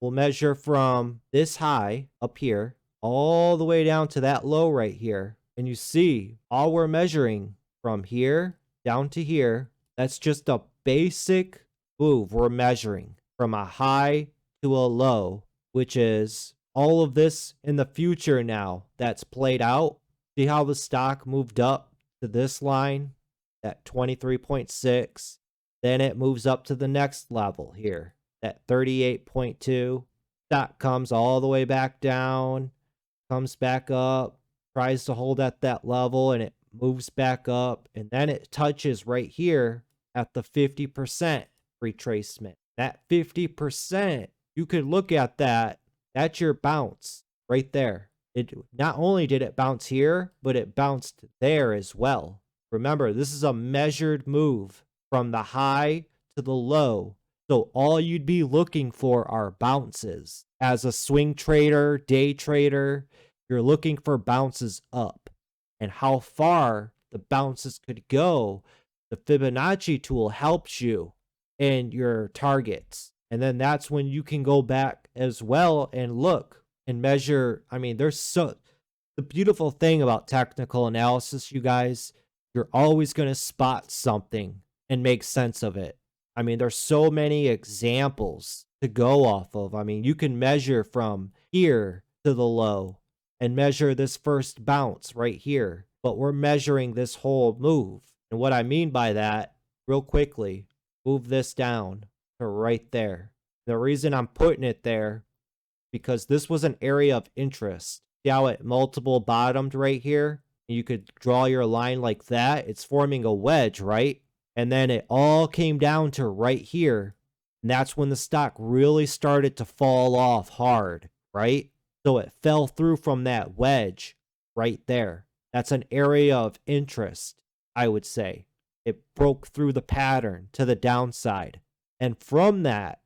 we'll measure from this high up here all the way down to that low right here. And you see, all we're measuring from here down to here, that's just a basic move we're measuring from a high to a low, which is all of this in the future now that's played out. See how the stock moved up to this line at 23.6. Then it moves up to the next level here at 38.2. Stock comes all the way back down, comes back up, tries to hold at that level, and it moves back up. And then it touches right here at the 50% retracement. That 50%, you could look at that. That's your bounce right there. It not only did it bounce here, but it bounced there as well. Remember, this is a measured move from the high to the low. So all you'd be looking for are bounces. As a swing trader, day trader, you're looking for bounces up. And how far the bounces could go, the Fibonacci tool helps you in your targets. And then that's when you can go back as well and look and measure. I mean, the beautiful thing about technical analysis, you guys, you're always going to spot something and make sense of it. I mean, there's so many examples to go off of. I mean, you can measure from here to the low and measure this first bounce right here, but we're measuring this whole move. And what I mean by that, real quickly, move this down to right there. The reason I'm putting it there, because this was an area of interest. See how it multiple bottomed right here? You could draw your line like that. It's forming a wedge, right? And then it all came down to right here. And that's when the stock really started to fall off hard, right? So it fell through from that wedge right there. That's an area of interest, I would say. It broke through the pattern to the downside. And from that,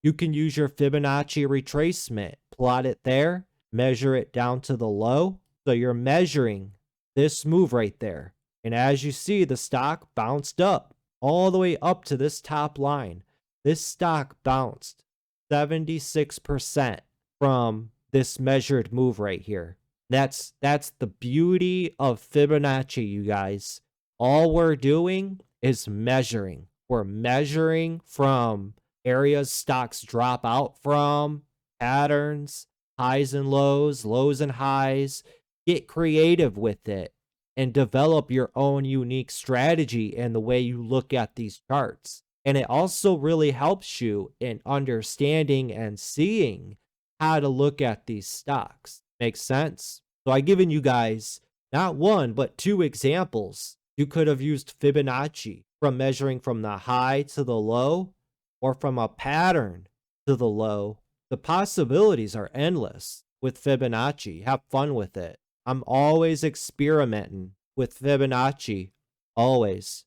you can use your Fibonacci retracement. Plot it there, measure it down to the low. So you're measuring this move right there. And as you see, the stock bounced up all the way up to this top line. This stock bounced 76% from this measured move right here. That's the beauty of Fibonacci, you guys. All we're doing is measuring. We're measuring from areas stocks drop out from, patterns, highs and lows and highs. Get creative with it and develop your own unique strategy and the way you look at these charts. And it also really helps you in understanding and seeing how to look at these stocks. Makes sense? So I've given you guys not one, but two examples. You could have used Fibonacci from measuring from the high to the low or from a pattern to the low. The possibilities are endless with Fibonacci. Have fun with it. I'm always experimenting with Fibonacci. Always.